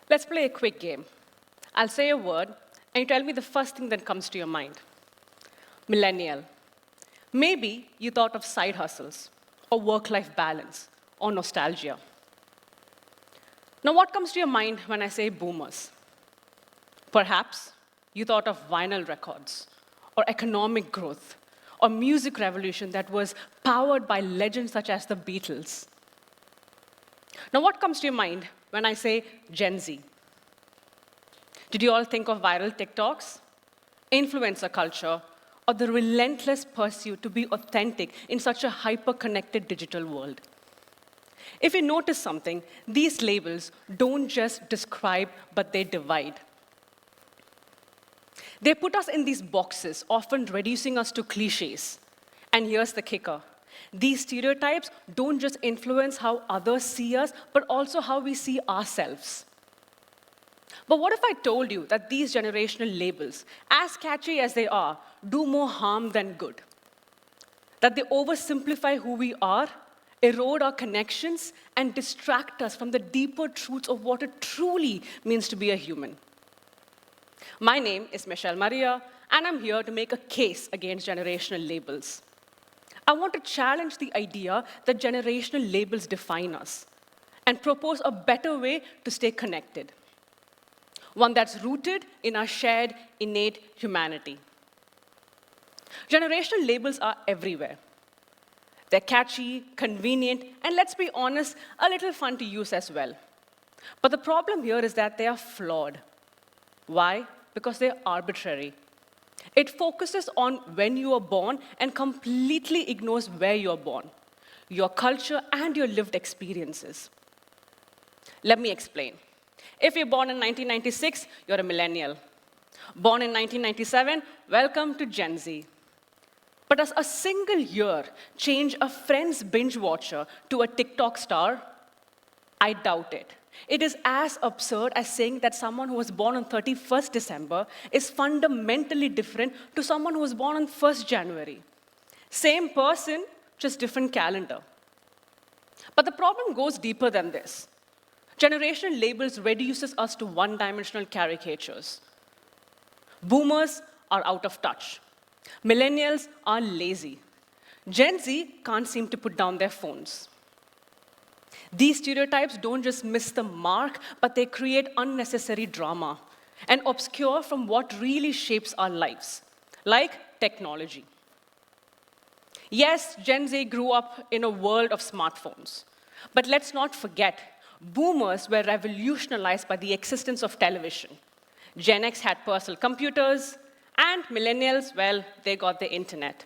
Let's play a quick game. I'll say a word, and you tell me the first thing that comes to your mind. Millennial. Maybe you thought of side hustles, or work-life balance, or nostalgia. Now, what comes to your mind when I say boomers? Perhaps you thought of vinyl records, or economic growth, or music revolution that was powered by legends such as the Beatles. Now, what comes to your mind when I say Gen Z? Did you all think of viral TikToks, influencer culture, or the relentless pursuit to be authentic in such a hyper-connected digital world? If you notice something, these labels don't just describe, but they divide. They put us in these boxes, often reducing us to cliches. And here's the kicker. These stereotypes don't just influence how others see us, but also how we see ourselves. But what if I told you that these generational labels, as catchy as they are, do more harm than good? That they oversimplify who we are, erode our connections, and distract us from the deeper truths of what it truly means to be a human. My name is Michelle Maria, and I'm here to make a case against generational labels. I want to challenge the idea that generational labels define us and propose a better way to stay connected. One that's rooted in our shared, innate humanity. Generational labels are everywhere. They're catchy, convenient, and let's be honest, a little fun to use as well. But the problem here is that they are flawed. Why? Because they're arbitrary. It focuses on when you were born and completely ignores where you're born, your culture, and your lived experiences. Let me explain. If you're born in 1996, you're a millennial. Born in 1997, welcome to Gen Z. But does a single year change a friend's binge watcher to a TikTok star? I doubt it. It is as absurd as saying that someone who was born on 31st December is fundamentally different to someone who was born on 1st January. Same person, just different calendar. But the problem goes deeper than this. Generational labels reduces us to one-dimensional caricatures. Boomers are out of touch. Millennials are lazy. Gen Z can't seem to put down their phones. These stereotypes don't just miss the mark, but they create unnecessary drama and obscure from what really shapes our lives, like technology. Yes, Gen Z grew up in a world of smartphones, but let's not forget, boomers were revolutionized by the existence of television. Gen X had personal computers, and millennials, well, they got the internet.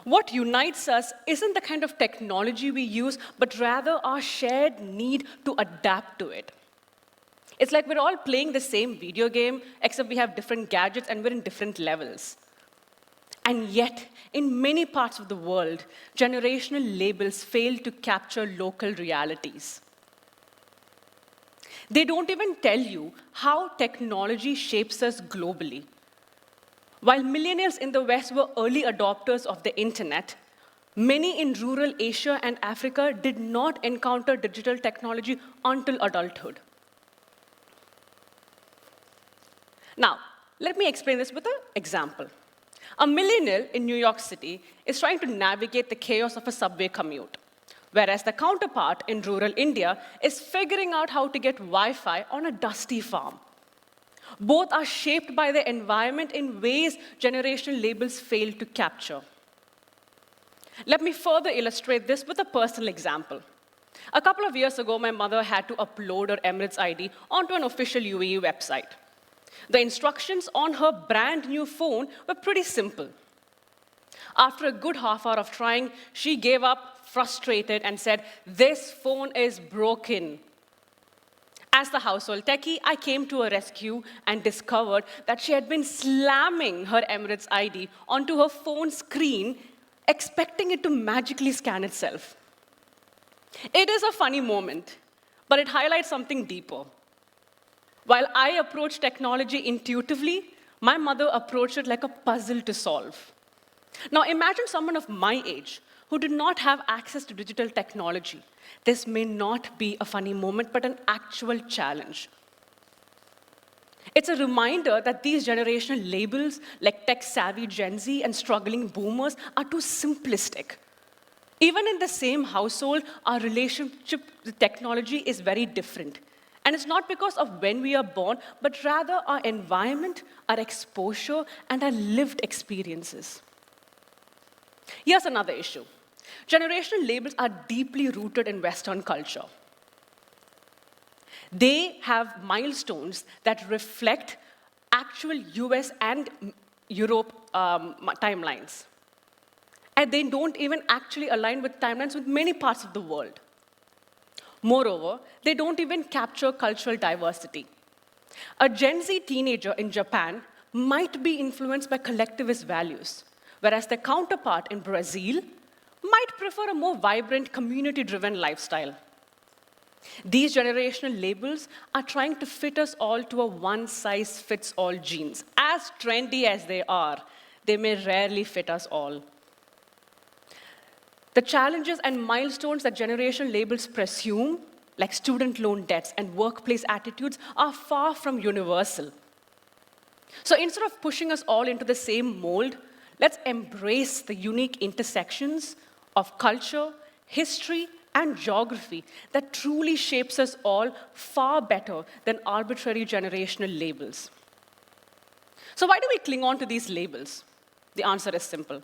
What unites us isn't the kind of technology we use, but rather our shared need to adapt to it. It's like we're all playing the same video game, except we have different gadgets and we're in different levels. And yet, in many parts of the world, generational labels fail to capture local realities. They don't even tell you how technology shapes us globally. While millennials in the West were early adopters of the internet, many in rural Asia and Africa did not encounter digital technology until adulthood. Now, let me explain this with an example. A millennial in New York City is trying to navigate the chaos of a subway commute, whereas the counterpart in rural India is figuring out how to get Wi-Fi on a dusty farm. Both are shaped by the environment in ways generational labels fail to capture. Let me further illustrate this with a personal example. A couple of years ago, my mother had to upload her Emirates ID onto an official UAE website. The instructions on her brand new phone were pretty simple. After a good half hour of trying, she gave up, frustrated, and said, "This phone is broken." As the household techie, I came to her rescue and discovered that she had been slamming her Emirates ID onto her phone screen, expecting it to magically scan itself. It is a funny moment, but it highlights something deeper. While I approach technology intuitively, my mother approached it like a puzzle to solve. Now imagine someone of my age who did not have access to digital technology. This may not be a funny moment, but an actual challenge. It's a reminder that these generational labels, like tech-savvy Gen Z and struggling boomers, are too simplistic. Even in the same household, our relationship with technology is very different. And it's not because of when we are born, but rather our environment, our exposure, and our lived experiences. Here's another issue. Generational labels are deeply rooted in Western culture. They have milestones that reflect actual US and Europe timelines. And they don't even actually align with timelines with many parts of the world. Moreover, they don't even capture cultural diversity. A Gen Z teenager in Japan might be influenced by collectivist values, whereas their counterpart in Brazil might prefer a more vibrant, community-driven lifestyle. These generational labels are trying to fit us all to a one-size-fits-all genes. As trendy as they are, they may rarely fit us all. The challenges and milestones that generational labels presume, like student loan debts and workplace attitudes, are far from universal. So instead of pushing us all into the same mold, let's embrace the unique intersections of culture, history, and geography that truly shapes us all far better than arbitrary generational labels. So why do we cling on to these labels? The answer is simple.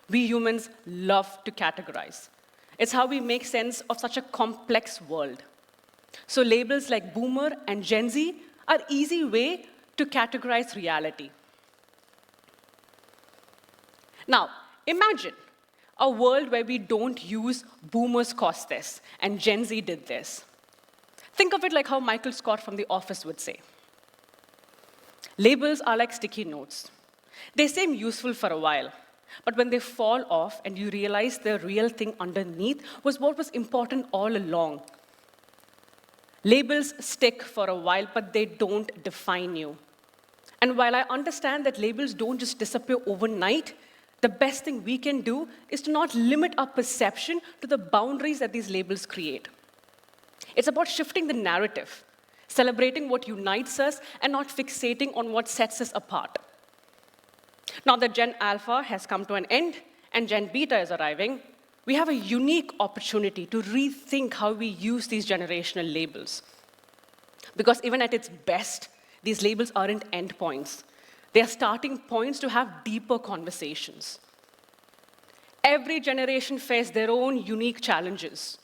We humans love to categorize. It's how we make sense of such a complex world. So labels like Boomer and Gen Z are an easy way to categorize reality. Now, imagine a world where we don't use Boomers caused this and Gen Z did this. Think of it like how Michael Scott from The Office would say. Labels are like sticky notes. They seem useful for a while, but when they fall off and you realize the real thing underneath was what was important all along. Labels stick for a while, but they don't define you. And while I understand that labels don't just disappear overnight, the best thing we can do is to not limit our perception to the boundaries that these labels create. It's about shifting the narrative, celebrating what unites us, and not fixating on what sets us apart. Now that Gen Alpha has come to an end and Gen Beta is arriving, we have a unique opportunity to rethink how we use these generational labels. Because even at its best, these labels aren't endpoints. They are starting points to have deeper conversations. Every generation faced their own unique challenges.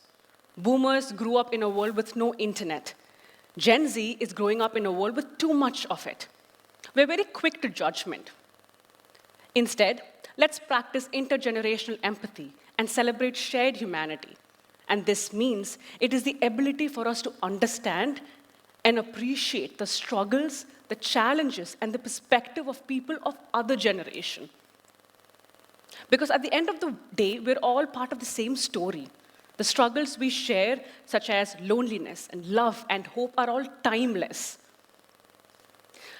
Boomers grew up in a world with no internet. Gen Z is growing up in a world with too much of it. We're very quick to judgment. Instead, let's practice intergenerational empathy and celebrate shared humanity. And this means it is the ability for us to understand and appreciate the struggles, the challenges, and the perspective of people of other generation. Because at the end of the day, we're all part of the same story. The struggles we share, such as loneliness and love and hope, are all timeless.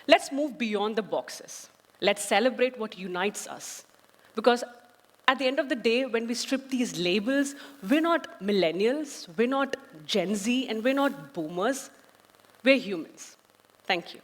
Let's move beyond the boxes. Let's celebrate what unites us. Because at the end of the day, when we strip these labels, we're not millennials, we're not Gen Z, and we're not boomers. We're humans. Thank you.